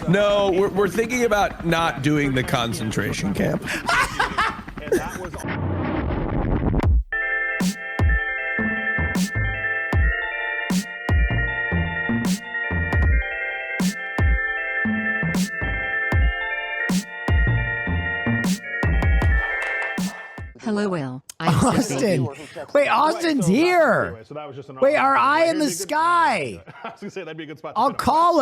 No, we're thinking about not doing the concentration camp. And that was Hello, Will. I'm Austin. Wait, Austin's here. so that was just an Wait, our eye in the Here's a good- sky. I was gonna say that'd be a good spot. To I'll put him. call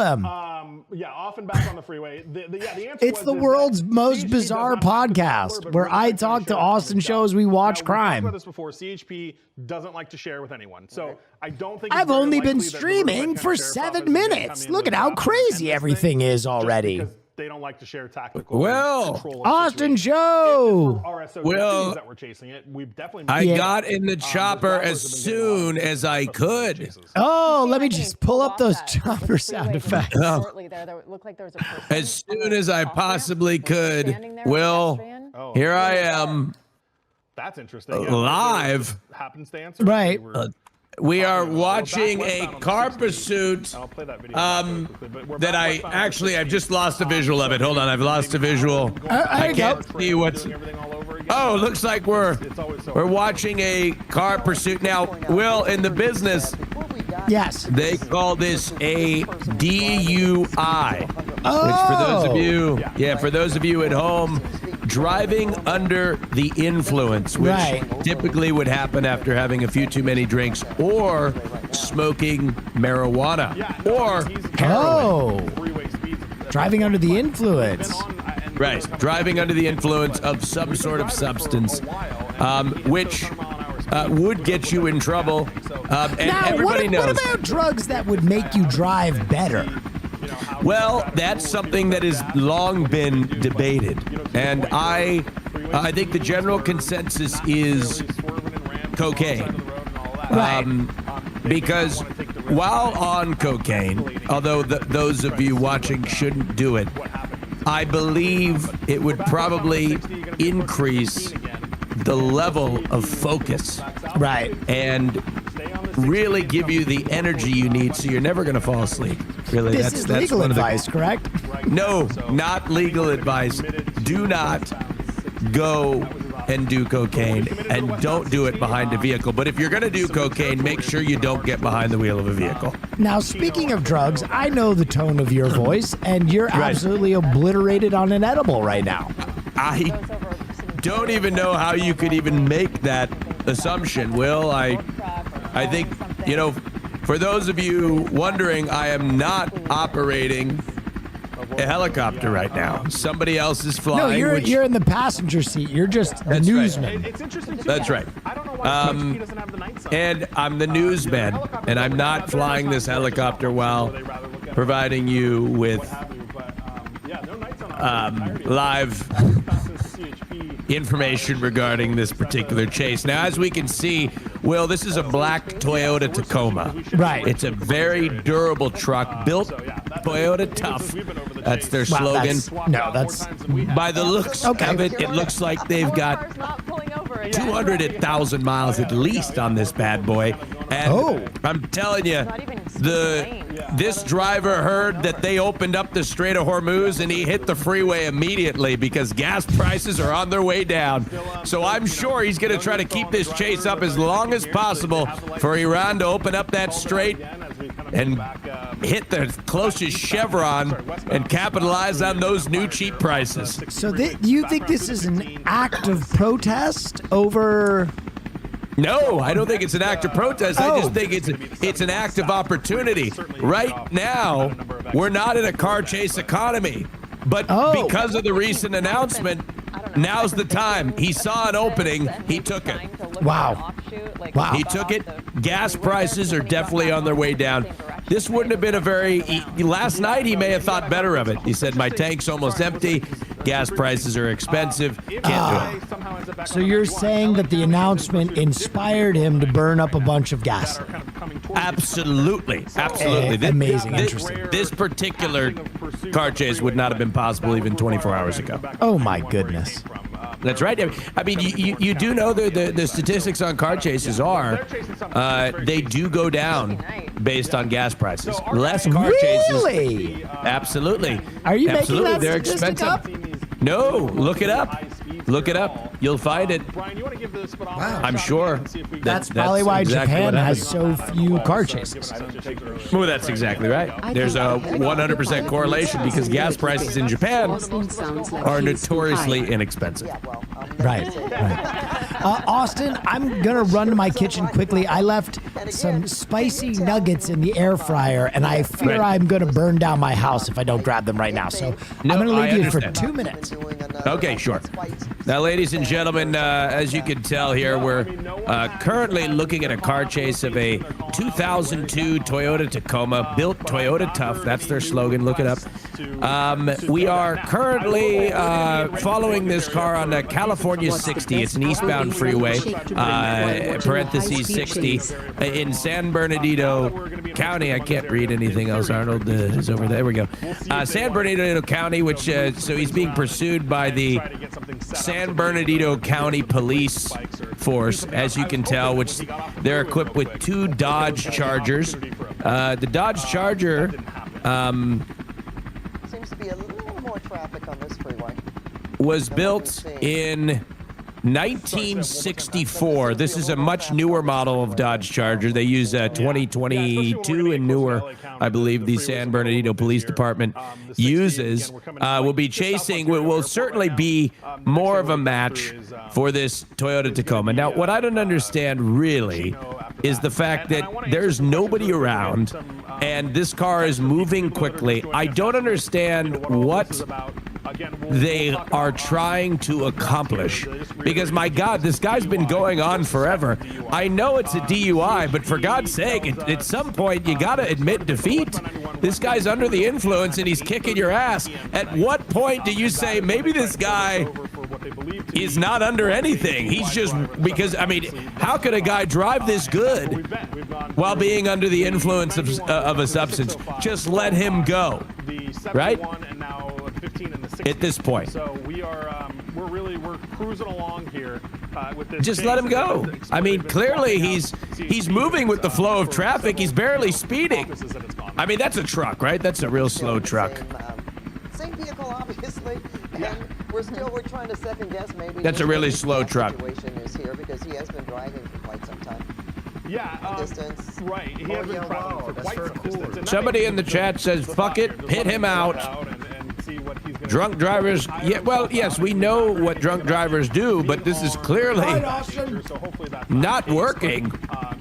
him. Yeah, off and back on the freeway. The answer It's was the is world's that most CHP bizarre does not have to be podcast popular, but where really I likes to talk to share Austin with shows we himself. watch Now, crime. We've talked about this before. CHP doesn't like to share with anyone, so I don't think. I've it's very only been likely that the streaming Riverside for Sheriff's 7 Office is gonna minutes. come in Look with at how and crazy this everything thing is just already. because they don't like to share tactical. Well, control of Austin situations. Show. Well, that were chasing it. We've definitely. I Yeah. got in the chopper as soon as I could. Oh, let me just pull up those chopper sound effects. As soon as I possibly could. Will, here I am. That's interesting. Live. Happenstance. Right. We are watching a car pursuit I'll play that video that I've just lost a visual of it. Hold on, I've lost a visual. There I you can't go. see what's. Oh, looks like we're watching a car pursuit now. Will, in the business, Yes. they call this a DUI, which for those of you at home, driving under the influence, which Right. typically would happen after having a few too many drinks or smoking marijuana or heroin. Driving under the influence. Right, driving under the influence of some sort of substance, which would get you in trouble. And Now, everybody what knows. about drugs that would make you drive better? Well, that's something that has long been debated, and I think the general consensus is cocaine. Right. Because while on cocaine, although those of you watching shouldn't do it, I believe it would probably increase the level of focus. Right. And really give you the energy you need so you're never going to fall asleep. Really, This is legal one of the- advice, correct? No, not legal advice. Do not go and do cocaine, and don't do it behind a vehicle. But if you're going to do cocaine, make sure you don't get behind the wheel of a vehicle. Now, speaking of drugs, I know the tone of your voice, and you're absolutely obliterated on an edible right now. I don't even know how you could even make that assumption, Will. I think, for those of you wondering, I am not operating a helicopter right now. Somebody else is flying. No, you're in the passenger seat. You're just the That's right. newsman. It's interesting too. That's right. I don't know why CHP doesn't have the night sign. And I'm the newsman, and I'm not flying this helicopter while providing you with live information regarding this particular chase. Now, as we can see, Will, this is a black Toyota Tacoma. Right. It's a very durable truck, built Toyota tough. That's their slogan. That's By the looks of it, it looks like they've got 200,000 miles at least on this bad boy. And I'm telling you, this driver heard that they opened up the Strait of Hormuz and he hit the freeway immediately because gas prices are on their way down. So I'm sure he's going to try to keep this chase up as long as possible for Iran to open up that strait and hit the closest chevron and capitalize on those new cheap prices. So you think this is an act of protest over? No, I don't think it's an act of protest. I just think it's an act of opportunity. Right now, we're not in a car chase economy, but because of the recent announcement, now's the time. He saw an opening, he took it. Wow. Wow. He took it. Gas prices are definitely on their way down. This wouldn't have been last night he may have thought better of it. He said, my tank's almost empty. Gas prices are expensive. Can't do it. So you're saying that the announcement inspired him to burn up a bunch of gas? Absolutely. Absolutely. Amazing. Interesting. This particular car chase would not have been possible even 24 hours ago. Oh, my goodness. That's right. I mean, you do know the statistics on car chases are they do go down based on gas prices. Less car chases. Really? Absolutely. Are you Absolutely. making that They're statistic expensive. No, look it up. Look it up. You'll find it. Brian, you want to give the speedometer Wow. I'm sure. That's probably why exactly Japan what has happened. so few car chases. Well, that's exactly right. There's a 100% correlation because gas prices in Japan Austin sounds like are he's notoriously high. inexpensive. Right. Austin, I'm gonna run to my kitchen quickly. I left some spicy nuggets in the air fryer, and I fear Right. I'm gonna burn down my house if I don't grab them right now. So No, I'm gonna I leave you for understand. 2 minutes. Okay, sure. Now, ladies and gentlemen, as you can tell here, we're currently looking at a car chase of a 2002 Toyota Tacoma, built Toyota tough. That's their slogan. Look it up. We are currently following this car on California 60. It's an eastbound freeway, parentheses 60, in San Bernardino County. I can't read anything else. Arnold is over there. There we go. San Bernardino County, which, so he's being pursued by the San Bernardino County Police Force, as you can tell, which they're equipped with 2 Dodge Chargers. The Dodge Charger, Seems to be a little more traffic on this freeway. was built in 1964. This is a much newer model of Dodge Charger. They use 2022 and newer, I believe, the San Bernardino Police Department uses. Will be chasing, will certainly be more of a match for this Toyota Tacoma. Now, what I don't understand really is the fact that there's nobody around and this car is moving quickly. I don't understand what they are trying to accomplish, because my God, this guy's been going on forever. I know it's a DUI, but for God's sake, at some point you gotta admit defeat. This guy's under the influence and he's kicking your ass. At what point do you say maybe this guy is not under anything? He's just, because I mean, how could a guy drive this good while being under the influence of a substance? Just let him go, right? At this point, So we're cruising along here with this. just let him go. I mean, clearly he's moving with the flow of traffic. He's barely speeding. I mean, that's a truck, right? That's a real slow truck. Same vehicle, obviously. And we're trying to second guess maybe. That's a really what the slow truck. Situation is here because he has been driving for quite some time. Yeah, distance. right. He has been traveling for quite some distance. And that Somebody makes in the it chat says, "Fuck it, hit him out." and see what he's gonna Drunk drivers, yeah, well, yes, we know what drunk drivers do, but this is clearly so hopefully that's not working.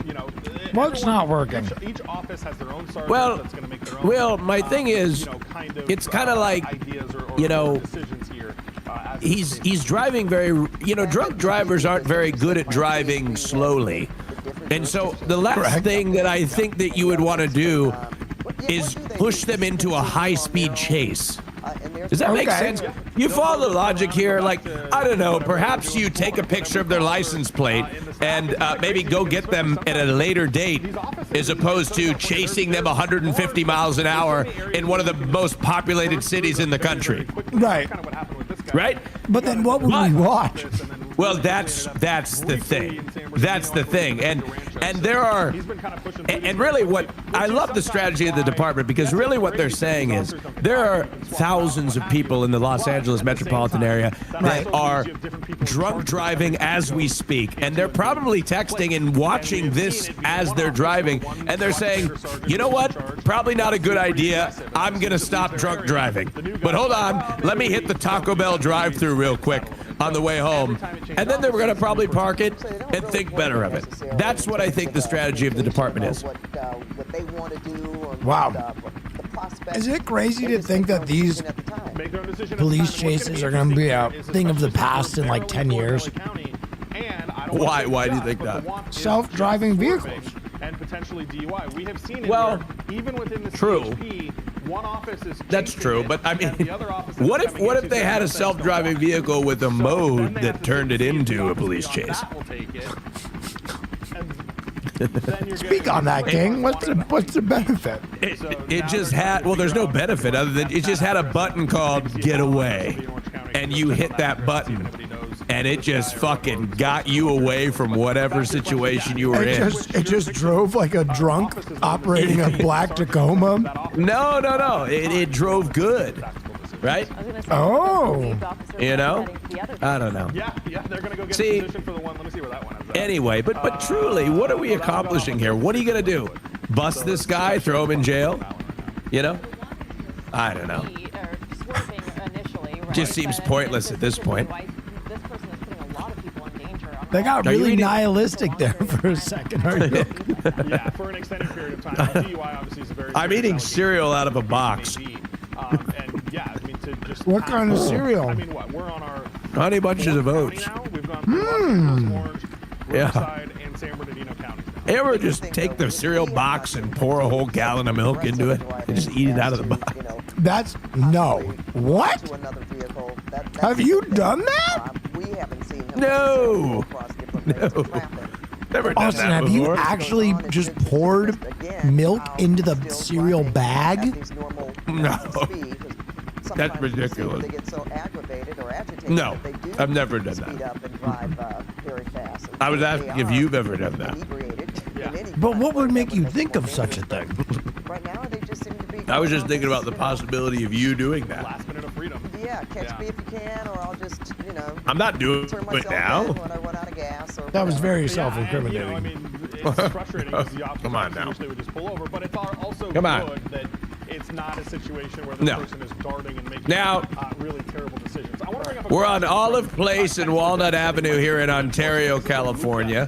you know, What's not working? each office has their own sergeant Well, that's going to make their own. Will, my thing is, it's kind of like, ideas or you know, decisions here. As he's driving very, you know, drunk drivers aren't very good at driving slowly. And so the last thing that I think that you would want to do is push them into a high-speed chase. Does that make sense? You follow the logic here? Like, I don't know, perhaps you take a picture of their license plate and maybe go get them at a later date as opposed to chasing them 150 miles an hour in one of the most populated cities in the country. Right. Right? But then what would we watch? Well, that's the thing. That's the thing. And there are, and really what, I love the strategy of the department, because really what they're saying is there are thousands of people in the Los Angeles metropolitan area that are drunk driving as we speak. And they're probably texting and watching this as they're driving. And they're saying, you know what? Probably not a good idea. I'm going to stop drunk driving. But hold on. Let me hit the Taco Bell drive-thru real quick on the way home. And then they're going to probably park it and think better of it. That's what I think the strategy of the department is. What they want to do. Or Wow. the prospects Is it crazy to think that these at the time. make their own decision at the police time. And what's chases gonna are going to be a interesting is thing of the it's not past in like 10 years? And I don't Why? want to Why do you judge, think but the that? want is Self-driving just vehicles. swerving and potentially DUI. We have seen it Well, where even within the true. CHP, one office is That's chasing true, it, but I and mean, the other office is what if coming into they had a it, self-driving vehicle with a so mode then they that have to turned it see if the into a officer police on chase? that will take it. And then you're Speak getting on that, into King. What's the benefit? It just had, well, there's no benefit other than it just had a button called get away. And you hit that button. and it just fucking got you away from whatever situation you were in. It just drove like a drunk operating a black Tacoma. No. It drove good, right? Oh. You know? I don't know. Yeah, they're gonna go get See, a position for the one. Let me see where that one is. Anyway, but truly, what are we accomplishing here? What are you gonna do? Bust this guy? Throw him in jail? You know? I don't know. Just seems pointless at this point. They got Are you really reading- nihilistic there for a second. Are you? Yeah, for an extended period of time. DUI obviously is a very. I'm eating cereal out of a box. And yeah, I mean to just. What kind of cereal? I mean, what? We're on our. Honey Bunches of County Oats. now. We've gone through Los Angeles, Orange, Yeah. Riverside, and San Bernardino counties now. Ever just take the cereal box and pour a whole gallon of milk into it and just eat it out of the box? That's no. What? To another vehicle. That's Have you done that? We haven't seen him No. across different lanes of traffic. Never done Austin, that have you before. actually just poured milk into the cereal bag? No. That's ridiculous. They get so aggravated or agitated No, that they do I've never done speed that. up and drive very fast. And I was they asking if are you've ever done that. inebriated in any But kind what of would make you whatever think of makes such a them thing? Right now, they just seem to be. I was just going thinking on about the this, possibility of you doing that. Last minute of freedom. Yeah, catch me if you can, or I'll just, I'm not doing turn it myself now. in when I run out of gas. Or That was whatever. very Yeah, self-incriminating. and, I mean, it's frustrating because the officers Come on obviously now. wish they would just pull over, but it's also Come on. good that it's not a situation where the No. person is darting and making Now- really terrible decisions. I want to bring up a We're on question. Olive Place and Walnut Avenue here in Ontario, California.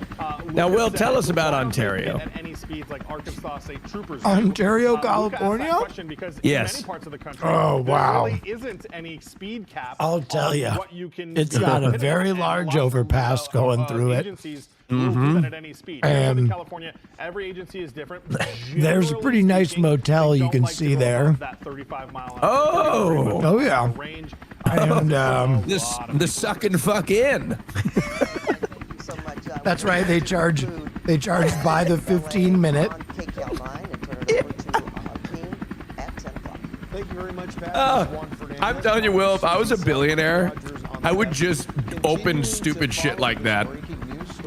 Now, Will, tell us about Ontario. At any speeds like Arkansas State Troopers. Ontario, Luke asked that California? question because Yes. in many parts of the country, Oh, wow. there really isn't any speed cap. I'll tell on ya, what you can it's do. got a And very large lots of, overpass going through it. agencies will do that at any speed. And in California, every agency is different. There's a pretty nice Speaking, motel they you don't can like to see go there. above that 35 mile an hour Oh. Oh, yeah. range. And The suck and fuck in. So much, that's right. They charge by the 15 minute. KCAL 9 and turn it over to team at 10 o'clock. Thank you very much, Pat. I'm telling you, Will, if I was a billionaire, I would just open stupid shit like that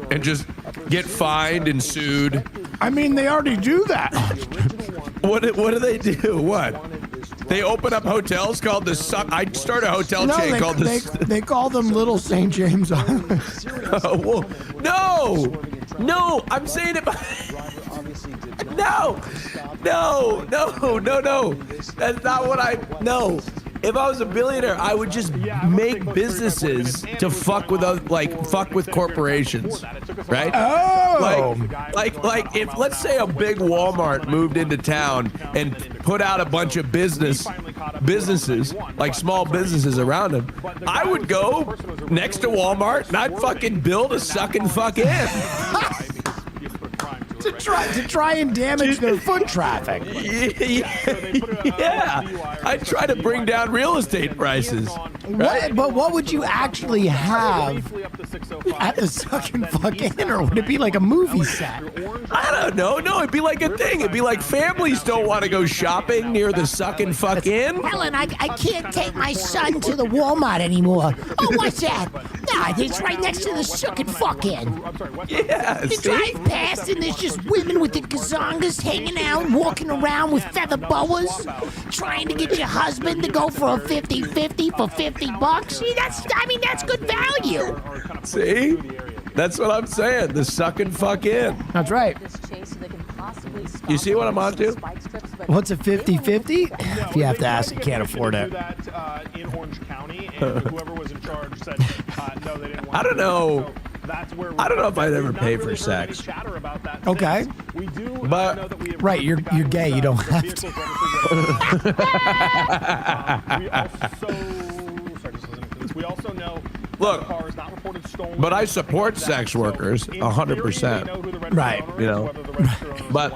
and just get fined and sued. I mean, they already do that. What do they do? What? They open up hotels called the Suck. I'd start a hotel No, chain called they call them Little St. James Island. No, I'm saying it. No. That's not what I. No. If I was a billionaire, I would just make businesses to fuck with fuck with corporations, right? Oh. Like if let's say a big Walmart moved into town and put out a bunch of businesses, like small businesses around them, I would go next to Walmart and I'd fucking build a suck and fuck in. to try and damage their foot traffic. Yeah, I try to bring down real estate prices. But what would you actually have at the suck and fuck in, or would it be like a movie set? I don't know. No, it'd be like a thing. It'd be like families don't want to go shopping near the suck and fuck in. Helen, I can't take my son to the Walmart anymore. Oh, what's that? Nah, it's right next to the suck and fuck in. Yeah, You see? drive past and there's just women with the gazongas hanging out, walking around with feather boas, trying to get your husband to go for a 50-50 for $50. See, that's good value. See? That's what I'm saying. The suck and fuck in. That's right. You see what I'm onto? What's a 50-50? If you have to ask, you can't afford it. In Orange County, and whoever was in charge said no, they didn't want I don't to do know. that. So that's where I don't know if I'd ever we've not pay really for heard any sex. chatter about that Okay. since. We do But- know that we have Right, you're gay, you don't have vehicles to. we also know Look, the car is not reported stolen. but I support sex workers 100%. Right. You know. But-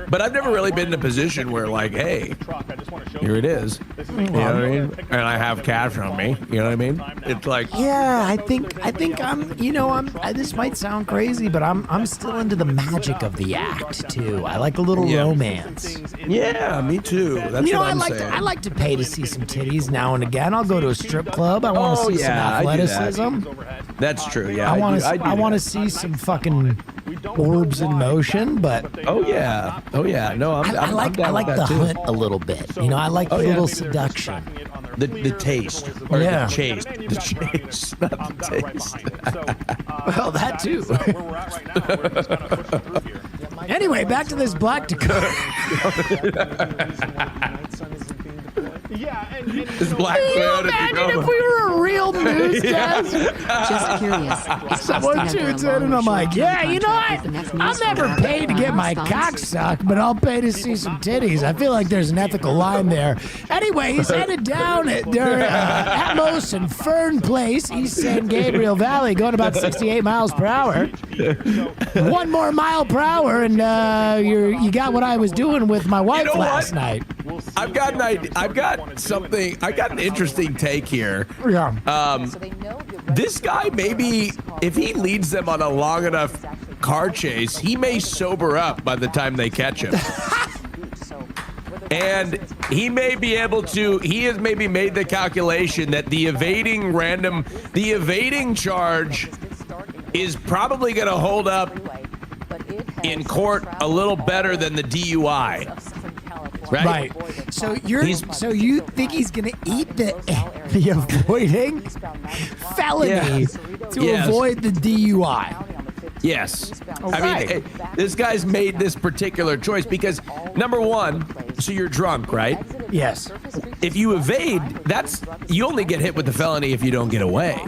But I've never really been in a position where, like, hey, here it is. You know what I mean? And I have cash on me. You know what I mean? It's like, Yeah, I think I'm. You know, this might sound crazy, but I'm still into the magic of the act too. I like a little romance. yeah, me too. That's You know, what I I'm like saying. I like to pay to see some titties now and again. I'll go to a strip club. I want to see some yeah, I do that. athleticism. That's true. Yeah, I do want to that. see some fucking orbs in motion, but Oh yeah. No, I like down with the that too. hunt a little bit. You know, I like a little seduction. The taste or Yeah. the chase, not the taste. Well, that too. Anyway, back to this black Dakota. Yeah, and This black Toyota Imagine Tacoma. if we were a real news desk. Just curious. Is Someone Austin tunes under a in and I'm long or like, short-term yeah, you know contract what? with the I'll next never news pay to get my program? cock sucked, but I'll pay to see some titties. I feel like there's an ethical line there. Anyway, he's headed down at Atmos and Fern Place, East San Gabriel Valley, going about 68 miles per hour. 1 more mile per hour, and you got what I was doing with my wife know what? last night. I've got an idea. I've got something. I got an interesting take here. Yeah. This guy, maybe if he leads them on a long enough car chase, he may sober up by the time they catch him. And he may be able to, he has maybe made the calculation that the evading charge is probably going to hold up in court a little better than the DUI. Right? So you think he's gonna eat the avoiding felony to Yes. avoid the DUI? Yes. I right. mean, this guy's made this particular choice because, number one, so you're drunk, right? Yes. If you evade, you only get hit with the felony if you don't get away,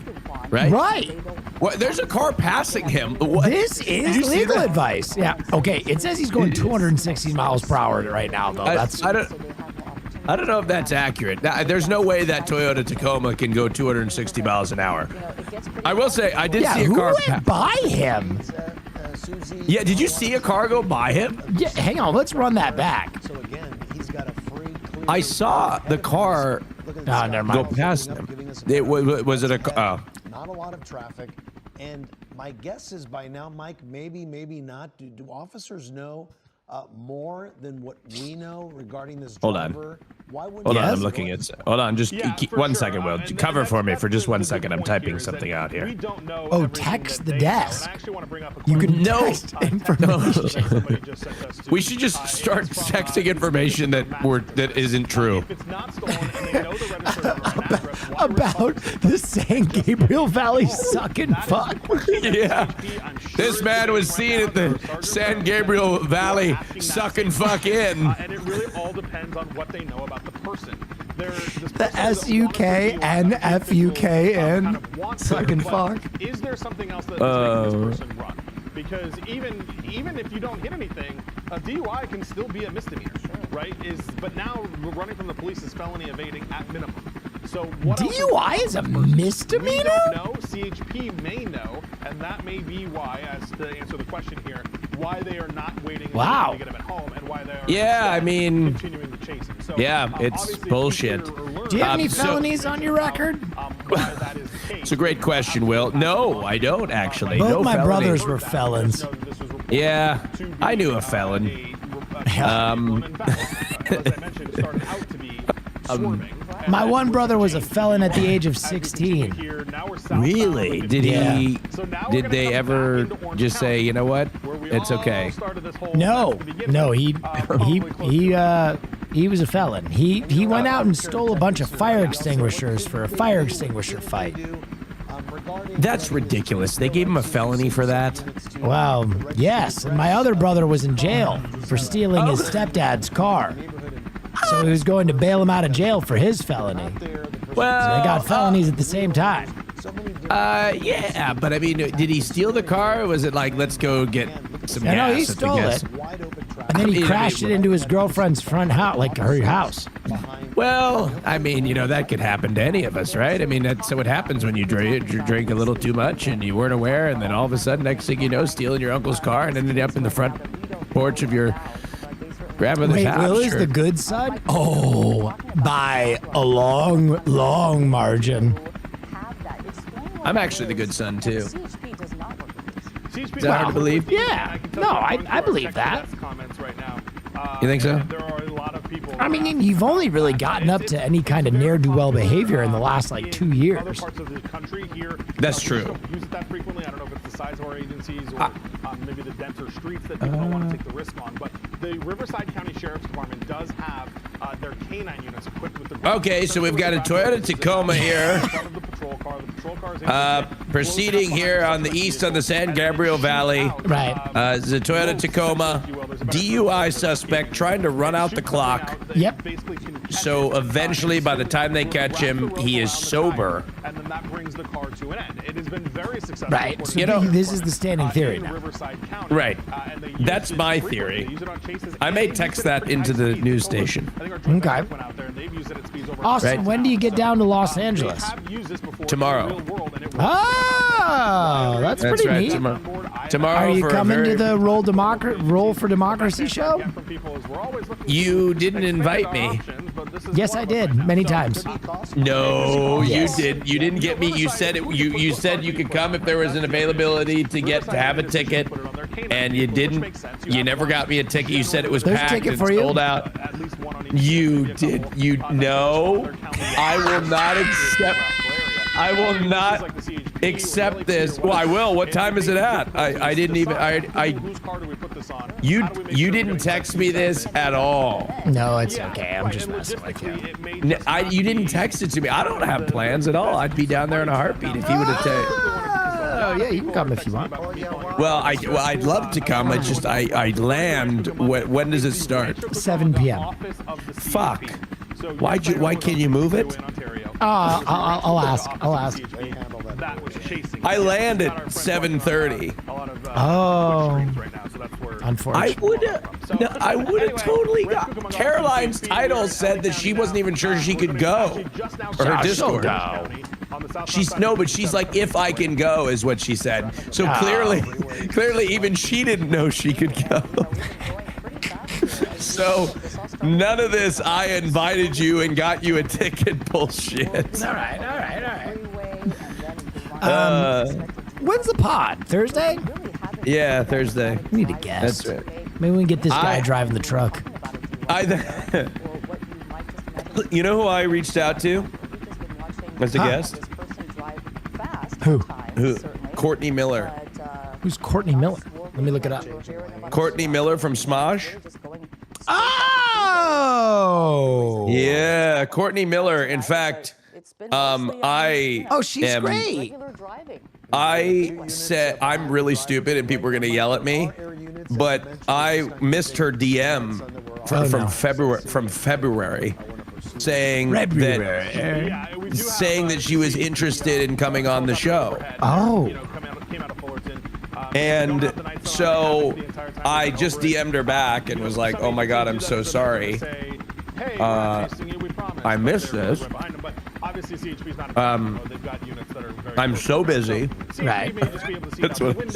right? Right. Well, there's a car passing him. What? This Did is you see legal that? advice. Yeah. Okay. It says he's going 260 miles per hour right now, though. I don't know if that's accurate. There's no way that Toyota Tacoma can go 260 miles an hour. I will say, I did see a who car. went by him? Yeah, did you see a car go by him? Yeah. Hang on. Let's run that back. So again, he's got a free, clear. I saw the car Oh, never go mind. past him. Was it a? Not a lot of traffic, and my guess is by now, Mike, maybe not. Do officers know more than what we know regarding this Hold on. driver? Why wouldn't Hold on, Yes? I'm looking at. Hold on, just Yeah, keep for 1 sure. second, Will. And Cover for me that's for just the 1 good second. I'm point typing here is something that out here. We don't know Oh, everything text that the they desk. know. And I actually want to bring up a You question. can No. text information. Somebody just sent us to, We should just start texting information that isn't true. If it's not stolen and they know the registered owner and address, why About the San Gabriel Valley sucking fuck. Yeah. This man was seen at the San Gabriel Valley sucking fuck in. And it really all depends on what they know about the person. The SUK and FUKN sucking fuck. Is there something else that is making this person run? Because even if you don't hit anything, a DUI can still be a misdemeanor, right? But now running from the police is felony evading at minimum. So what else DUI is a misdemeanor? We don't know. CHP may know, and that may be why, as to answer the question here, why they are not waiting Wow. to get him at home, and why they are Yeah, I instead mean, continuing to chase him. So, yeah, it's obviously, bullshit. future alerts, Do you have any so- felonies on your record? why that is the case. It's a great question, Will. No, I don't actually. Both no my felony. brothers were felons. Yeah, I knew a felon. My one brother was a felon at the age of 16. Really? Did Yeah. he? Did they ever just say, you know what? It's okay. No, he was a felon. He went out and stole a bunch of fire extinguishers for a fire extinguisher fight. That's ridiculous. They gave him a felony for that. Wow, yes. And my other brother was in jail for stealing his stepdad's car. So he was going to bail him out of jail for his felony. Well, They got felonies at the same time. Yeah, but I mean, did he steal the car? Or was it like, let's go get some I gas? know he at the stole gas- it. And then he crashed it into his girlfriend's front house, like her house. Well, I mean, that could happen to any of us, right? I mean, that's what happens when you drink a little too much and you weren't aware, and then all of a sudden, next thing you know, stealing your uncle's car and ended up in the front porch of your grandmother's Wait, house. Will is sure. the good son? Oh, by a long, long margin. I'm actually the good son too. CHP Is that hard to believe? Yeah. No, I believe that. You think so? There are a lot of people. I mean, you've only really gotten up to any kind of ne'er-do-well behavior in the last, like, 2 Other years. parts of the country here. That's we just true. don't use it that frequently. I don't know if it's the size of our agencies or maybe the denser streets that people don't want to take the risk on. But the Riverside County Sheriff's Department does have their canine units equipped with the. Okay, so we've got a Toyota Tacoma here. Proceeding here on the east on the San Gabriel Valley. Right. The Toyota Tacoma, DUI suspect trying to run out the clock. Yep. So eventually, by the time they catch him, he is sober. And then that brings the car to an end. It has been very successful. Right. So You know- this is the standing theory in now. Riverside County. Right. And they use That's it my frequently. theory. They use it on chases I may and they text use it at that pretty into high the speeds. news So station. I think our joint Okay. went out there and they've used it at speeds over Austin, Right. when do you get down to Los They Angeles? have used this before in Tomorrow. the real world, and it works. Oh, that's That's pretty right. neat. Tomorrow Are you for a coming very- to the Roll for Democracy show? Get from people is we're always looking You to didn't expand invite our me. options, but this is Yes, one I of them did, right now. many So- times. No, Yes. you did. You didn't get me. You said it. You said you could come if there was an availability to have a ticket, and you didn't. You never got me a ticket. You said it was There's a packed ticket and for you. sold out. At least one on each You side. did. You know. I will not accept. I will not accept this. Well, I will. What time is it at? I didn't even. Whose car do we put this on? You How do we make you sure didn't that text me this at all. No, it's Yeah, okay. I'm right, just and messing with you. logistically, it may just not You didn't be- text it to me. I don't have plans at all. I'd be down there in a heartbeat if you would have taken. Oh, yeah, you can come if you want. Well, I'd love to come. It's just I land. When does it start? 7 p.m. Fuck. Why can't you move it? I'll ask. I'll ask. I land at 7:30. Oh. I Unfortunately. would have. No, I would have totally got. Caroline's title said that she wasn't even sure she could go. Or her Discord. She's no, but she's like, if I can go, is what she said. So clearly, even she didn't know she could go. So none of this. I invited you and got you a ticket. Bullshit. All right. When's the pod? Thursday? Yeah, Thursday. We need a guest. That's right. Maybe we can get this guy I- driving the truck. You know who I reached out to as a guest? Who? Courtney Miller. Who's Courtney Miller? Let me look it up. Courtney Miller from Smosh. Oh! Yeah, Courtney Miller. In fact, Oh, she's great. I said I'm really stupid and people are gonna yell at me, but I missed her DM from February, saying that she was interested in coming on the show. Oh. And so I just DM'd her back and was like, oh my God, I'm so sorry. I missed this. I'm so busy. Right. That's what it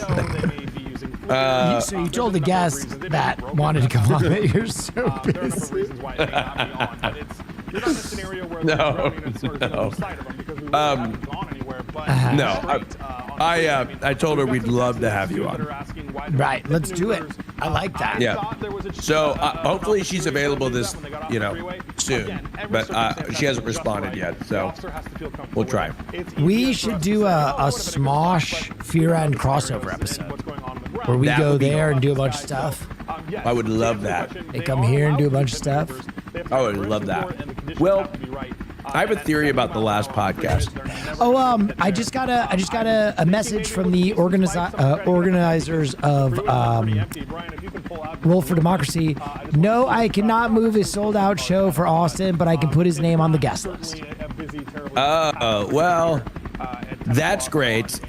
So you told the guest that wanted to come on that you're so busy. No. I told her we'd love to have you on. Right, let's do it. I like that. Yeah. So hopefully she's available this, soon. But she hasn't responded yet, so we'll try. We should do a Smosh Fear and crossover episode where we That go would be there and do a bunch of stuff. I would love that. They come here and do a bunch of stuff. I would love that. Well, I have a theory about the last podcast. Oh, I just got a message from the organizers of Roll for Democracy. No, I cannot move his sold-out show for Austin, but I can put his name on the guest list. Well, that's great.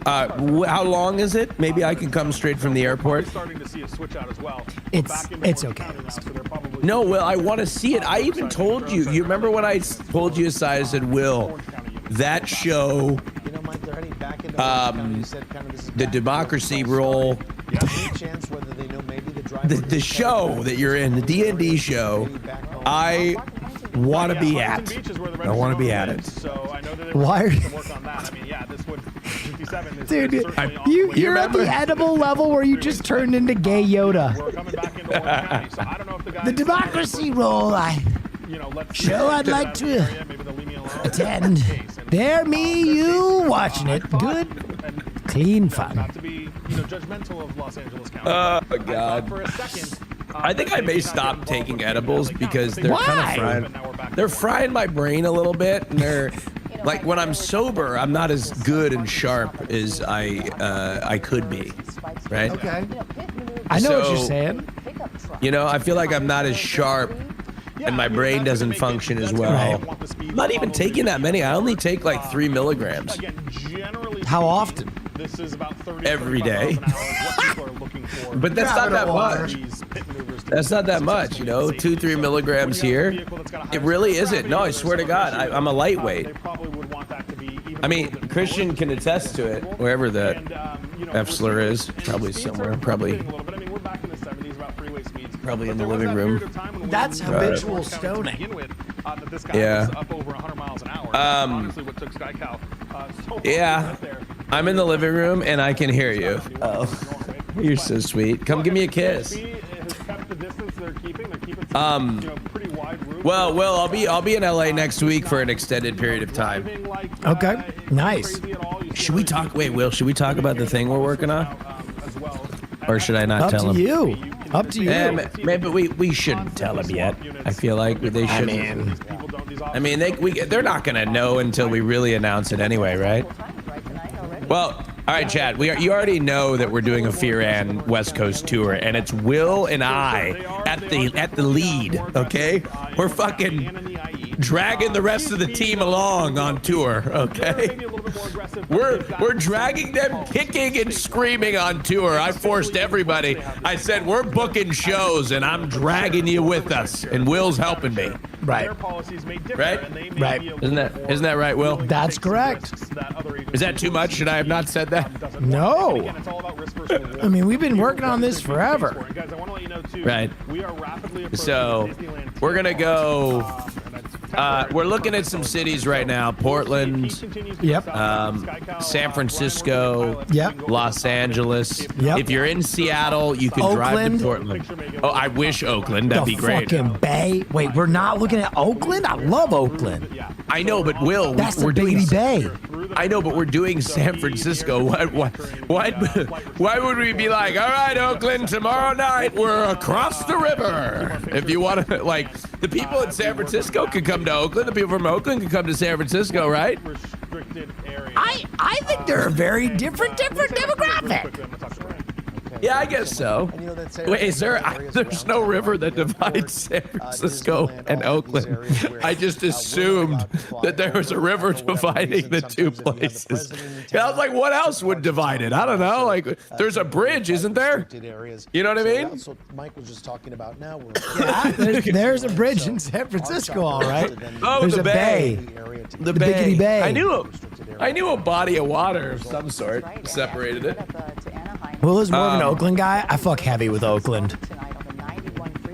How long is it? Maybe I can come straight from the airport. It's okay. No, well, I want to see it. I even told you. You remember when I told you aside, I said, Will, that show, the democracy roll, the show that you're in, the D&D show, I want to be at. I want to be at it. Why are you... Dude, you're at the edible level where you just turned into gay Yoda. The democracy roll, show I'd like to attend. Bear me, you watching it. Good, clean fun. Not to be, judgmental of Los Angeles County. Oh, God. For a second, I think I may stop taking edibles because they're Why? kind of frying. They're frying my brain a little bit, and they're like when I'm sober, I'm not as good and sharp as I could be, right? Okay. I know what you're So, saying. I feel like I'm not as sharp, and my brain doesn't function as well. I'm not even taking that many. I only take like 3 milligrams. How often? This is about 30 every day. But that's not that much. That's not that much, 2-3 milligrams here. It really isn't. No, I swear to God, I'm a lightweight. I mean, Christian can attest to it, wherever the F slur is. Probably somewhere. Probably in the living room. That's habitual stoning. Yeah. Yeah. I'm in the living room and I can hear you. Oh, you're so sweet. Come give me a kiss. Well, I'll be in LA next week for an extended period of time. Okay, nice. Should we talk? Wait, Will, should we talk about the thing we're working on? Or should I not tell Up him? to you. Up to you. Maybe we shouldn't tell him yet. I feel like they shouldn't. I mean, they're not gonna know until we really announce it anyway, right? Well, all right, Chad. You already know that we're doing a Fear and West Coast tour, and it's Will and I at the lead. Okay, we're fucking dragging the rest of the team along on tour. Okay, we're dragging them kicking and screaming on tour. I forced everybody. I said we're booking shows, and I'm dragging you with us, and Will's helping me. Right. Right. Isn't that right, Will? That's correct. Is that too much? Should I have not said that? No. I mean, we've been working on this forever. Right. So we're gonna go. We're looking at some cities right now: Portland, Yep. San Francisco, Yep. Los Angeles. Yep. If you're in Seattle, you can drive Oakland. to Portland. Oh, I wish Oakland. That'd be The great. fucking Bay. Wait, we're not looking at Oakland? I love Oakland. I know, but Will, That's the we're doing. baby Bay. I know, but we're doing San Francisco. Why would we be like, all right, Oakland, tomorrow night we're across the river? If you want to, like, the people in San Francisco could come to Oakland. The people from Oakland could come to San Francisco, right? I think they're a very different demographic. Yeah, I guess so. Wait, is there's no river that divides San Francisco and Oakland. I just assumed that there was a river dividing the two places. Yeah, I was like, what else would divide it? I don't know. Like, there's a bridge, isn't there? You know what I mean? That's what Mike was just talking about now. Yeah, there's a bridge in San Francisco, all right. Oh, There's the a bay. bay. The Biggity Bay. I knew a body of water of some sort separated it. Will is more of an Oakland guy. I fuck heavy with Oakland.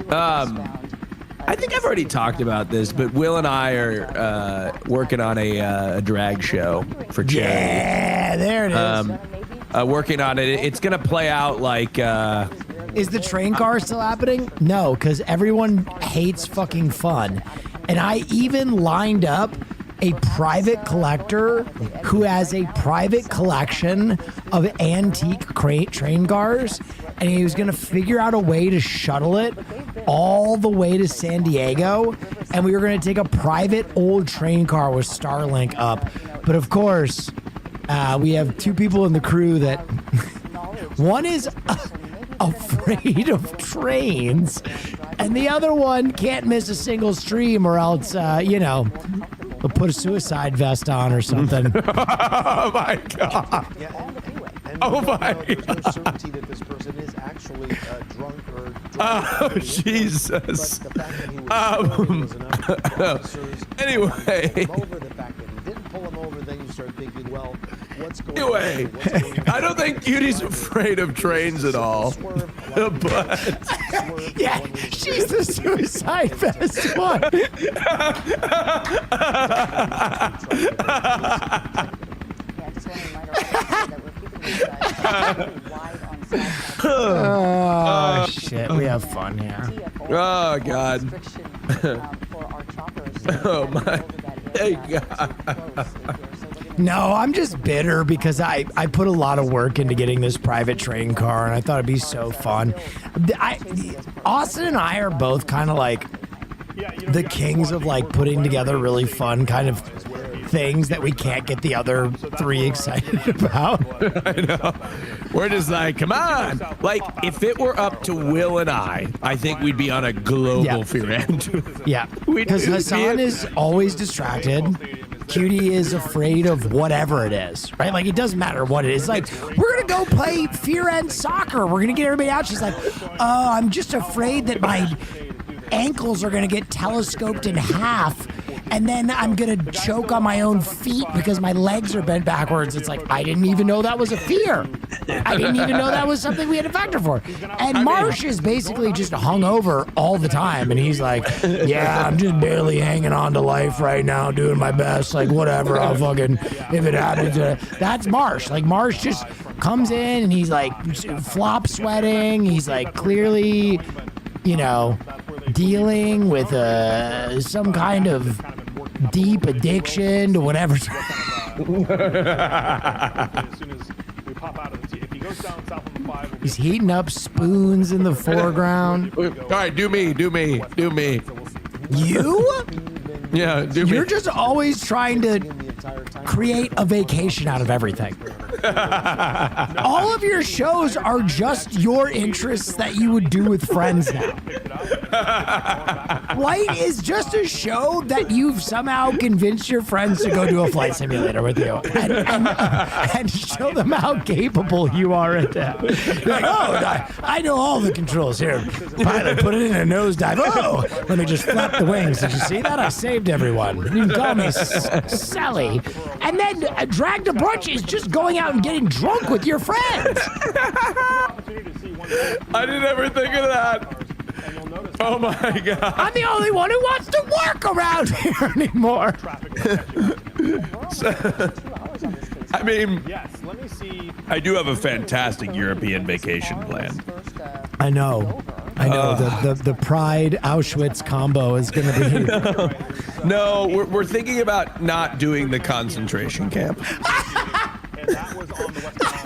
I think I've already talked about this, but Will and I are working on a drag show for charity. Yeah, there it is. Working on it. It's gonna play out like. Is the train car still happening? No, because everyone hates fucking fun. And I even lined up a private collector who has a private collection of antique train cars, and he was going to figure out a way to shuttle it all the way to San Diego, and we were going to take a private old train car with Starlink up. But of course, we have two people in the crew that one is afraid of trains, and the other one can't miss a single stream, or else, they'll put a suicide vest on or something. Oh my god! Oh my god! Certainty that this person is actually drunk or drunk. Oh Jesus! Anyway. Over the fact that he didn't pull him over, then you start thinking, well, what's going Anyway, on? What's going on? I don't think Cutie's afraid of trains at all. But Yeah, she's the suicide vest one. Oh, shit. We have fun here. oh God. Oh my. Hey God. No, I'm just bitter because I put a lot of work into getting this private train car, and I thought it'd be so fun. Austin and I are both kind of like the kings of like putting together really fun kind of things that we can't get the other three excited about. I know. We're just like, come on. Like, if it were up to Will and I think we'd be on a global fear end. Yeah, because Hassan is always distracted. Cutie is afraid of whatever it is, right? Like, it doesn't matter what it is. Like, we're going to go play fear end soccer. We're going to get everybody out. She's like, oh, I'm just afraid that my ankles are going to get telescoped in half. And then I'm going to choke on my own feet because my legs are bent backwards. It's like, I didn't even know that was a fear. I didn't even know that was something we had to factor for. And Marsh is basically just hungover all the time. And he's like, yeah, I'm just barely hanging on to life right now, doing my best. Like, whatever, I'll fucking, if it happens. That's Marsh. Like, Marsh just comes in and he's like flop sweating. He's like clearly, you know, dealing with some kind of deep addiction to whatever. As soon as we pop out of the T, if he goes down south on the 5, He's heating up spoons in the foreground. All right, do me. You? Yeah, do me. You're just always trying to create a vacation out of everything. All of your shows are just your interests that you would do with friends now. Flight is just a show that you've somehow convinced your friends to go do a flight simulator with you and show them how capable you are at that. You're like, oh, I know all the controls here. Pilot, put it in a nosedive. Oh, let me just flap the wings. Did you see that? I saved everyone. You can call me Sally. And then Drag to Brunch is just going out and getting drunk with your friends. I didn't ever think of that. Oh my God. I'm the only one who wants to work around here anymore. I mean, yes, let me see. I do have a fantastic European vacation planned. I know. The Pride Auschwitz combo is going to be. No, we're thinking about not doing the concentration camp. I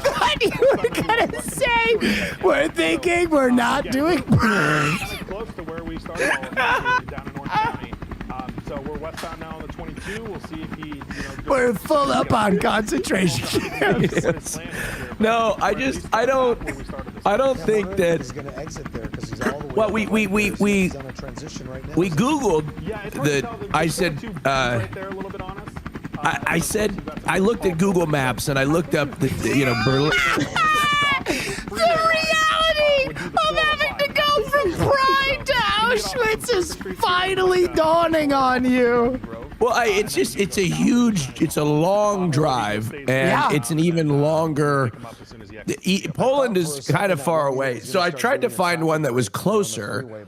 thought you were going to say, we're thinking we're not doing. Close to where we started down in North County. So we're westbound now on the 22. We'll see if he. We're full up on concentration camps. No, I don't think that. He's going to exit there because he's all the way. Well, we Googled I said. I said I looked at Google Maps and I looked up the Berlin. The reality of having to go from Pride to Auschwitz is finally dawning on you. Well, it's a long drive, and it's an even longer. Poland is kind of far away, so I tried to find one that was closer,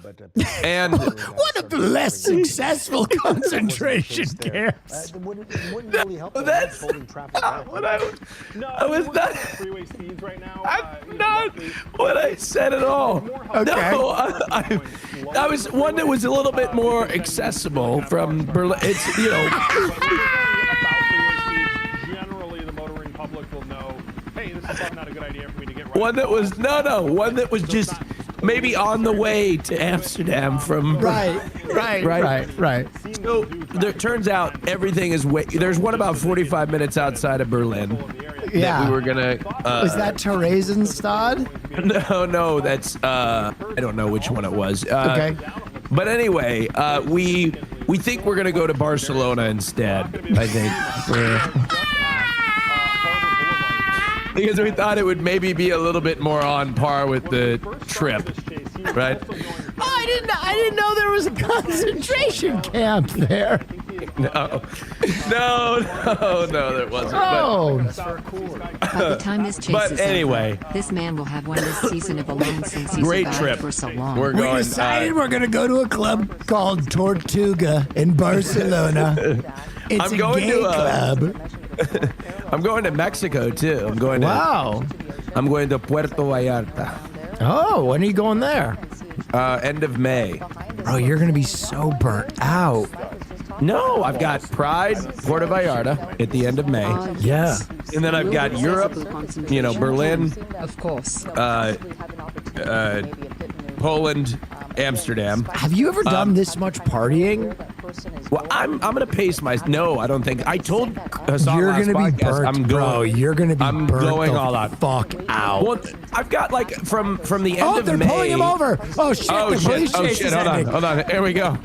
and one of the less successful concentration camps. Wouldn't really help that's traffic. what I was not. Freeway speeds right now. I'm not what I said at all. Okay. No, I was one that was a little bit more accessible from Berlin. It's Generally, the motoring public will know, hey, this is probably not a good idea for me to get right. One that was one that was just maybe on the way to Amsterdam from. Right. So there turns out everything is there's one about 45 minutes outside of Berlin. Yeah. That we were gonna. Was that Theresienstadt? No, that's I don't know which one it was. Okay. But anyway, we think we're gonna go to Barcelona instead. I think. Because we thought it would maybe be a little bit more on par with the trip, right? Oh, I didn't know there was a concentration camp there. there wasn't. Oh, By the time this chase But is anyway. over, this man will have won this season of Alone since he Great survived trip. for so long. We're we going. decided we're going to go to a club called Tortuga in Barcelona. It's I'm a going gay to, club. I'm going to Mexico too. I'm going to. Wow. I'm going to Puerto Vallarta. Oh, when are you going there? End of May. Bro, you're going to be so burnt out. No, I've got Pride, Puerto Vallarta at the end of May. Yeah. And then I've got Europe, Berlin, Of course. Poland, Amsterdam. Have you ever done this much partying? Well, I'm gonna pace my. No, I don't think. I told Hassan You're last going to be podcast, burnt, I'm going. bro. You're going to be I'm burnt going the all out. fuck out. Well, I've got like from the end Oh, of they're May. pulling him over. Oh, shit. Oh the police shit! Oh chase shit! is Hold on, ending. hold on. Here we go.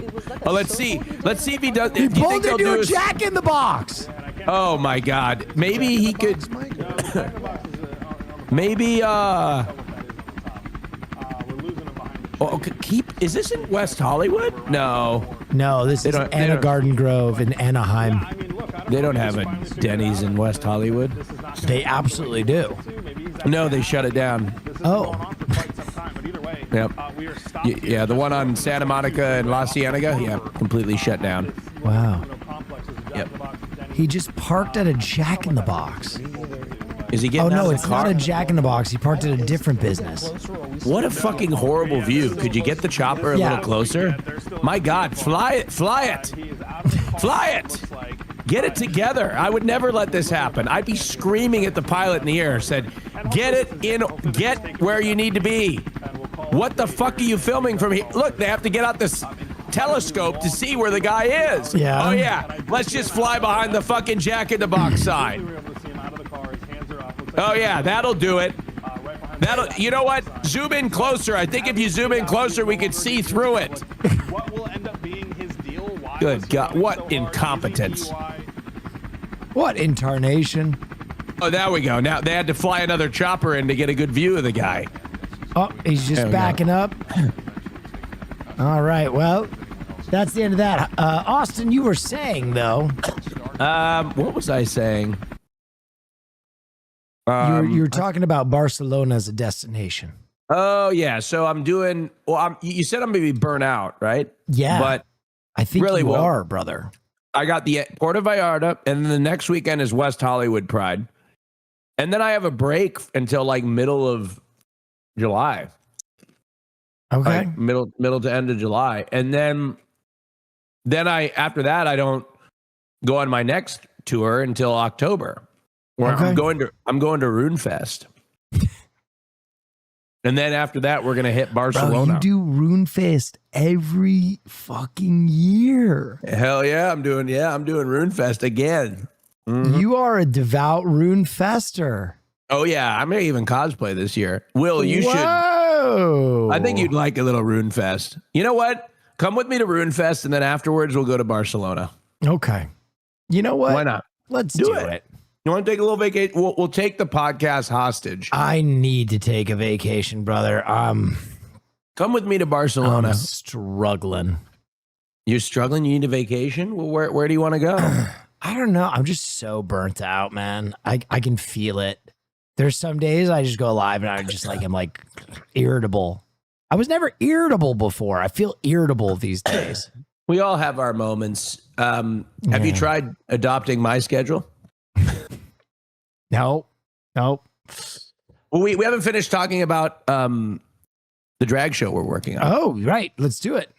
Oh, let's see. Let's see if he does. He do you pulled think they'll into do a us- Jack in the Box. Oh my God! Maybe he could. Maybe Oh, keep. Is this in West Hollywood? No, No, this is don't- they Anna don't- Garden Grove in Anaheim. they don't have a Denny's in West Hollywood. They absolutely do. No, they shut it down. Oh. Yep. Yeah, the one on Santa Monica and La Cienega. Yeah, completely shut down. Wow. Yep. He just parked at a Jack in the Box. Is he Oh, getting out no, of the it's car? not a Jack in the Box. He parked at a different business. What a fucking horrible view. Could you get the chopper a Yeah. little closer? My God, fly it, fly it, fly it. Get it together. I would never let this happen. I'd be screaming at the pilot in the air, said, get where you need to be. What the fuck are you filming from here? Look, they have to get out this telescope to see where the guy is. Yeah. Oh yeah, let's just fly behind the fucking Jack in the Box sign. Oh yeah, that'll do it. You know what? Zoom in closer. I think if you zoom in closer, we can see through it. What will end up being his deal? Why Good was he God, doing what so hard? incompetence. Is it DUI? What incarnation? Oh, there we go. Now they had to fly another chopper in to get a good view of the guy. Oh, he's There just we go. backing up. All right, well, that's the end of that. Austin, you were saying, though, What was I saying? you're talking about Barcelona as a destination. Oh yeah. So I'm doing. Well, you said I'm gonna be burnt out, right? Yeah. But I think really you well. are, brother. I got the Puerto Vallarta, and then the next weekend is West Hollywood Pride, and then I have a break until like middle of July. Okay. Like middle to end of July, and then I after that I don't go on my next tour until October, where Okay. I'm going to RuneFest, and then after that we're gonna hit Bro, Barcelona. you do RuneFest every fucking year. Hell yeah, I'm doing RuneFest again. You are a devout RuneFester. Oh yeah, I may even cosplay this year. Will, you should. Whoa. I think you'd like a little RuneFest. You know what? Come with me to RuneFest, and then afterwards we'll go to Barcelona. Okay. You know what? Why not? Let's Do do it. it. You want to take a little vacation? We'll take the podcast hostage. I need to take a vacation, brother. Come with me to Barcelona. I'm struggling. You're struggling? You need a vacation? Well, where do you want to go? I don't know. I'm just so burnt out, man. I can feel it. There's some days I just go live and I'm like irritable. I was never irritable before. I feel irritable these days. We all have our moments. Have you Yeah. tried adopting my schedule? Nope. Well, we haven't finished talking about the drag show we're working on. Oh, right. Let's do it.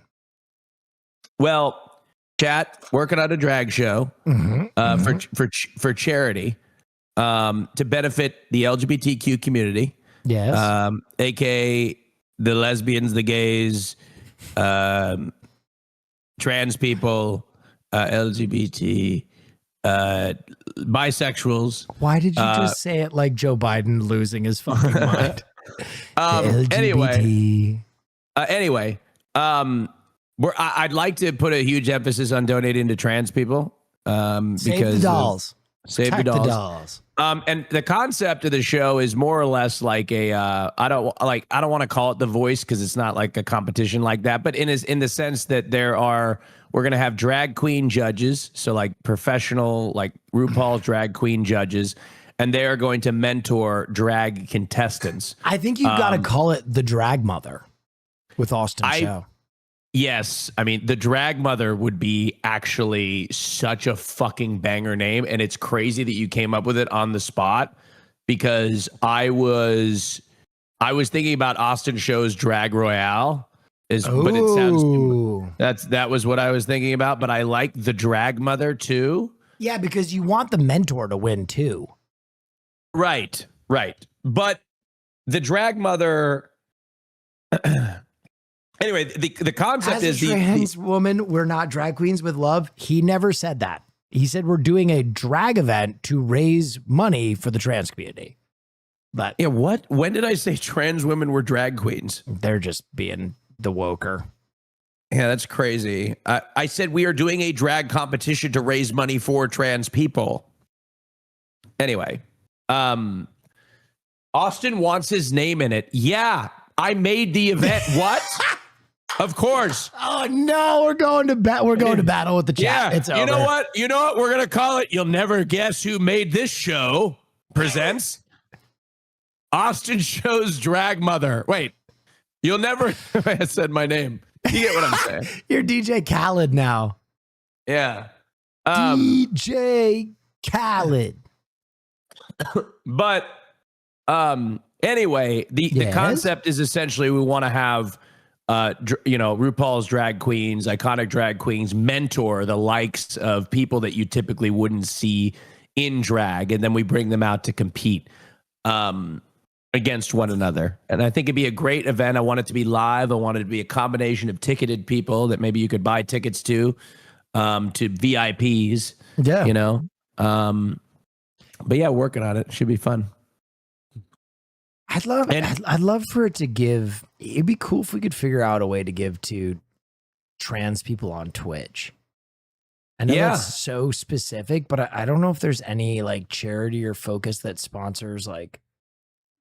Well, chat, working on a drag show for charity to benefit the LGBTQ community. Yes. AKA the lesbians, the gays, trans people, LGBT, bisexuals. Why did you just say it like Joe Biden losing his fucking mind? Anyway, LGBT. I'd like to put a huge emphasis on donating to trans people. Save because the dolls. Save the Protect dolls. And the concept of the show is more or less like a I don't want to call it The Voice because it's not like a competition like that, but in the sense that we're gonna have drag queen judges, so like professional like RuPaul's drag queen judges, and they are going to mentor drag contestants. I think you've got to call it the Drag Mother with AustinShow. Yes. I mean, the Drag Mother would be actually such a fucking banger name. And it's crazy that you came up with it on the spot because I was thinking about Austin Show's Drag Royale. But it sounds that was what I was thinking about. But I like the Drag Mother too. Yeah, because you want the mentor to win too. Right. But the Drag Mother. Anyway, the concept is trans woman, we're not drag queens with love. He never said that. He said we're doing a drag event to raise money for the trans community. But yeah, what? When did I say trans women were drag queens? They're just being the woker. Yeah, that's crazy. I said we are doing a drag competition to raise money for trans people. Anyway, Austin wants his name in it. Yeah, I made the event. What? Of course. Oh no, we're going to battle with the chat. Yeah, it's over. You know what? We're gonna call it. You'll never guess who made this show. Presents Austin Show's Drag Mother. Wait, you'll never. I said my name. You get what I'm saying? You're DJ Khaled now. Yeah. DJ Khaled. But anyway, the concept is essentially we want to have. RuPaul's drag queens, iconic drag queens, mentor the likes of people that you typically wouldn't see in drag, and then we bring them out to compete against one another. And I think it'd be a great event. I want it to be live. I want it to be a combination of ticketed people that maybe you could buy tickets to VIPs. Yeah, but yeah, working on it. Should be fun. I'd love for it to give. It'd be cool if we could figure out a way to give to trans people on Twitch. I know that's so specific, but I don't know if there's any like charity or focus that sponsors like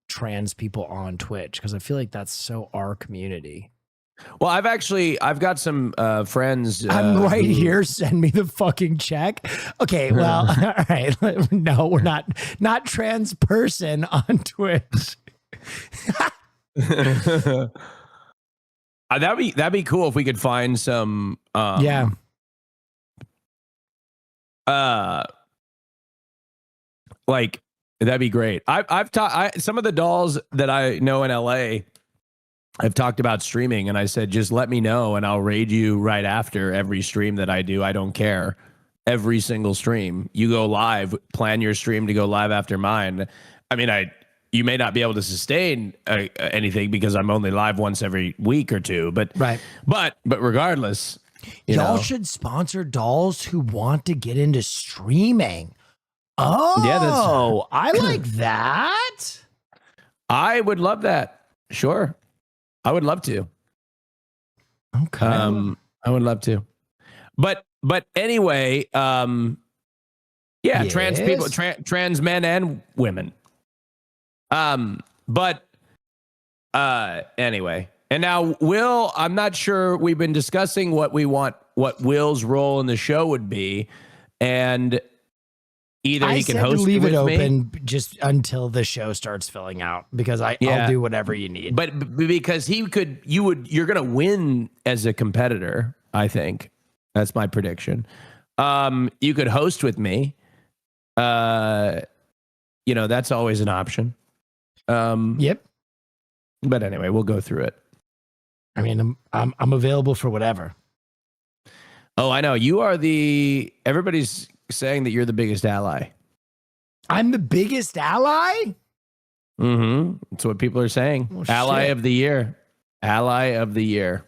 trans people on Twitch because I feel like that's so our community. Well, I've got some friends. I'm right here. Send me the fucking check. Okay, well, all right. No, we're not trans person on Twitch. That'd be cool if we could find some like that'd be great. I've talked some of the dolls that I know in LA. I've talked about streaming and I said just let me know and I'll raid you right after every stream that I do. I don't care. Every single stream. You go live, plan your stream to go live after mine. I mean, you may not be able to sustain anything because I'm only live once every week or two, but regardless, y'all should sponsor dolls who want to get into streaming. Oh, yeah, I like that. I would love that. Sure, I would love to. Okay, I would love to, but anyway, trans people, trans men and women. Anyway, and now Will, I'm not sure, we've been discussing what Will's role in the show would be, and either he can host leave it with open me, just until the show starts filling out because I'll do whatever you need. But because you're going to win as a competitor, I think. That's my prediction. You could host with me. That's always an option. Yep. But anyway, we'll go through it. I mean, I'm available for whatever. Oh, I know. You are everybody's saying that you're the biggest ally. I'm the biggest ally? Mm-hmm. That's what people are saying. Well, ally of the year. Ally of the year.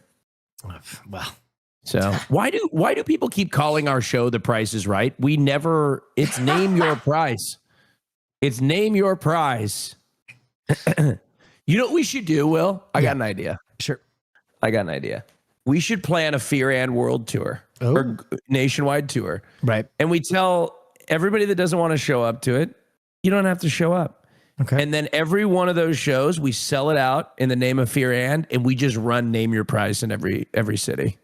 Well. So why do people keep calling our show The Price is Right? It's name your price. It's name your price. You know what we should do, Will? I got an idea. Sure. I got an idea. We should plan a Fear and World Tour or nationwide tour. Right. And we tell everybody that doesn't want to show up to it, You don't have to show up. Okay. And then every one of those shows, we sell it out in the name of Fear and we just run Name Your Price in every city.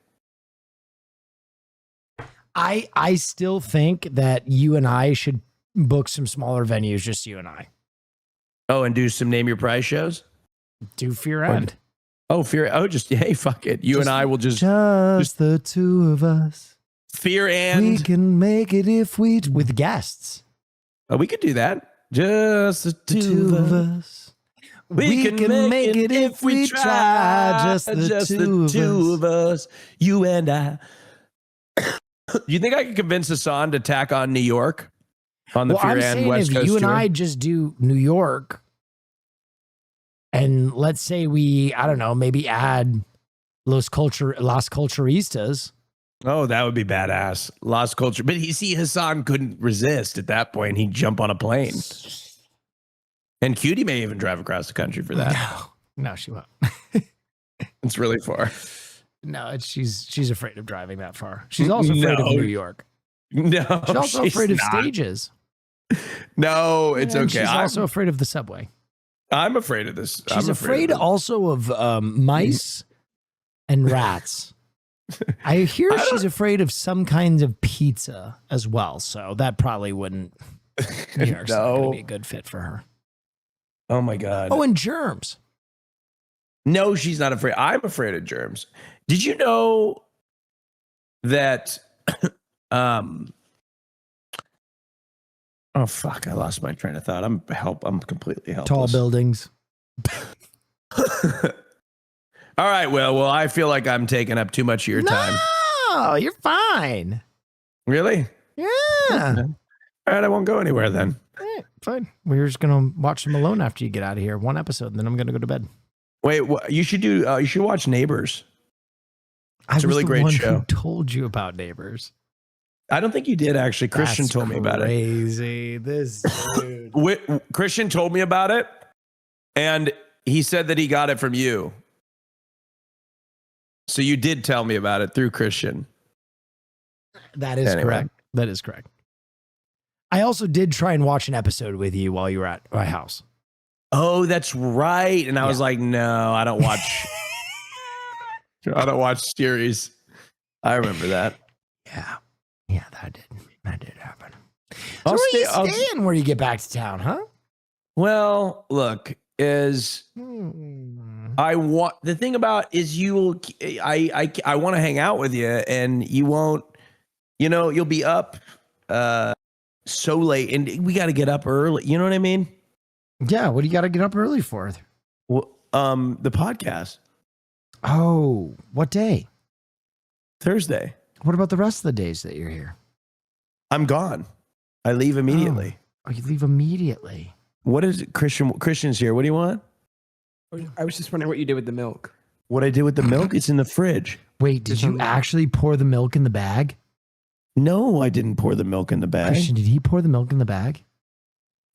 I still think that you and I should book some smaller venues, just you and I. Oh, and do some Name Your Price shows? Do Fear and. Oh, Fear. Oh, just, hey, fuck it. You and I will just the two of us. Fear and. We can make it if we with guests. Oh, we could do that. Just the two of us. We can make it if we try. Just the two of us. You and I. You think I could convince Hassan to tack on New York on the Fear and West Coast if you and tour? I just do New York, and let's say we, I don't know, maybe add Las Culturistas. Oh, that would be badass. Lost Culture. But you see, Hassan couldn't resist at that point. He'd jump on a plane. And Cutie may even drive across the country for that. No, she won't. It's really far. No, she's afraid of driving that far. She's also afraid of New York. No, She's also afraid of not. stages. No, it's And okay. She's also afraid of the subway. I'm afraid of this. She's I'm afraid of this. also of mice and rats. I hear she's afraid of some kinds of pizza as well. So that probably wouldn't. New York's not going to be a good fit for her. Oh my God. Oh, and germs. No, she's not afraid. I'm afraid of germs. Did you know that oh fuck, I lost my train of thought. I'm completely helpless. Tall buildings. All right, well, I feel like I'm taking up too much of your time. No, you're fine. Really? Yeah. All right, I won't go anywhere then. Fine. We're just gonna watch them alone after you get out of here. One episode, and then I'm gonna go to bed. Wait, you should do. You should watch Neighbors. It's a really great show. Who told you about Neighbors? I don't think you did actually. Christian That's told me about it. Crazy. This dude. Christian told me about it, and he said that he got it from you. So you did tell me about it through Christian. That is correct. That is correct. I also did try and watch an episode with you while you were at my house. Oh, that's right. And I was like, no, I don't watch. I don't watch series. I remember that. Yeah, that did happen. So where are you staying when you get back to town, huh? Well, look, I want the thing about is I want to hang out with you, and you won't. You'll be up so late, and we got to get up early. You know what I mean? Yeah. What do you got to get up early for? Well, the podcast. Oh, what day? Thursday. What about the rest of the days that you're here? I'm gone. I leave immediately. Oh, you leave immediately. What is it? Christian's here. What do you want? I was just wondering what you did with the milk. What I did with the milk? It's in the fridge. Wait, did you actually pour the milk in the bag? No, I didn't pour the milk in the bag. Christian, did he pour the milk in the bag?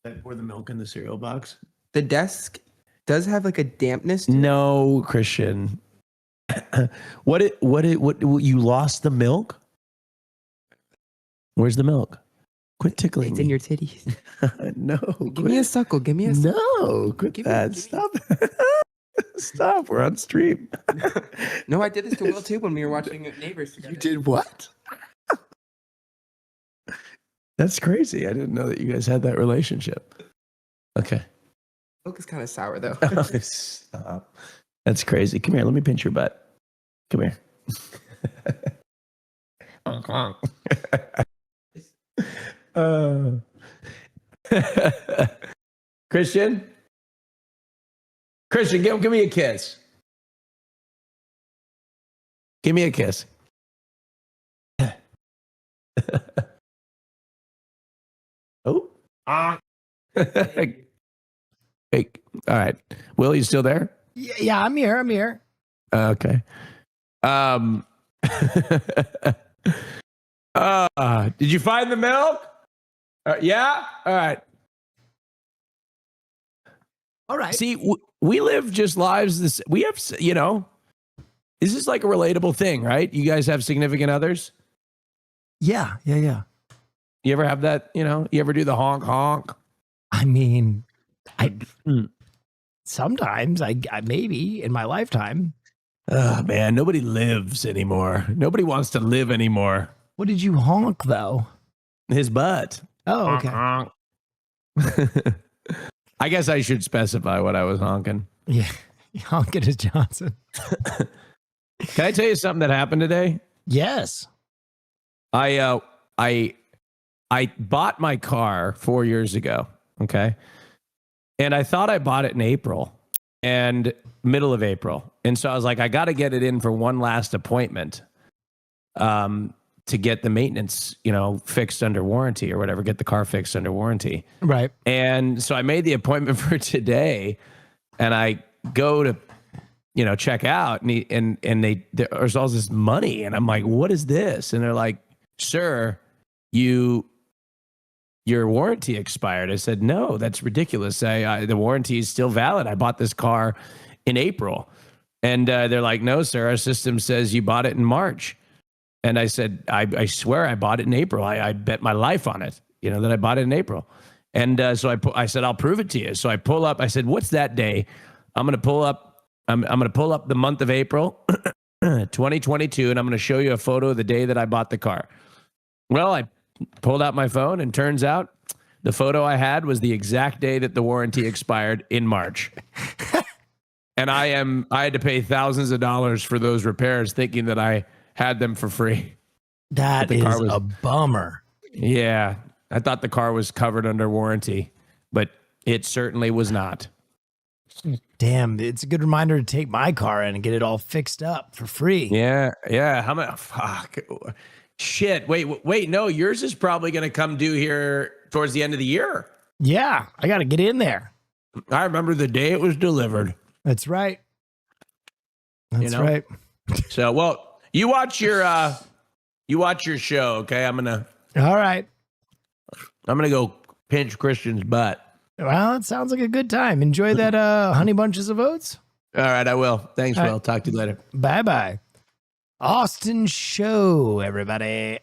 Did I pour the milk in the cereal box? The desk does have like a dampness to it. No, Christian. What you lost the milk? Where's the milk? Quit tickling It's me. in your titties. No. Give me a suckle. Give me a suckle. No, quit Give me- that. give me- Stop. Stop. We're on stream. No, I did this to Will too when we were watching Neighbors together. You did what? That's crazy. I didn't know that you guys had that relationship. Okay. Milk is kind of sour though. Stop. That's crazy. Come here. Let me pinch your butt. Come here. Christian? Christian, give me a kiss. Give me a kiss. Oh. Hey. All right. Will, you still there? Yeah, I'm here. Okay. Did you find the milk? Yeah? All right. All right. See, we live just lives we have, this is like a relatable thing, right? You guys have significant others? Yeah. You ever have that, you ever do the honk honk? I mean, sometimes I maybe in my lifetime. Oh, man, nobody lives anymore. Nobody wants to live anymore. What did you honk though? His butt. Oh, okay. I guess I should specify what I was honking. Yeah, honk it as Johnson. Can I tell you something that happened today? Yes. I bought my car 4 years ago. Okay. And I thought I bought it in April and middle of April. And so I was like, I got to get it in for one last appointment to get the maintenance, fixed under warranty or whatever, get the car fixed under warranty. Right. And so I made the appointment for today and I go to, check out and there's all this money. And I'm like, what is this? And they're like, sir, your warranty expired. I said, no, that's ridiculous. The warranty is still valid. I bought this car in April. And they're like, no, sir, our system says you bought it in March. And I said, I swear I bought it in April. I bet my life on it, that I bought it in April. And so I said, I'll prove it to you. So I pull up, I said, what's that day? I'm going to pull up the month of April, 2022, and I'm going to show you a photo of the day that I bought the car. Well, I pulled out my phone and turns out the photo I had was the exact day that the warranty expired in March. And I had to pay thousands of dollars for those repairs thinking that I had them for free. That is a bummer. Yeah. I thought the car was covered under warranty, but it certainly was not. Damn, it's a good reminder to take my car in and get it all fixed up for free. Yeah. How much? Fuck. Shit. Wait. No, yours is probably going to come due here towards the end of the year. Yeah, I got to get in there. I remember the day it was delivered. That's right. That's right. So, well, you watch your show, okay? All right. I'm gonna go pinch Christian's butt. Well, it sounds like a good time. Enjoy that honey bunches of oats. All right, I will. Thanks, All Will. right. Talk to you later. Bye-bye. Austin Show, everybody.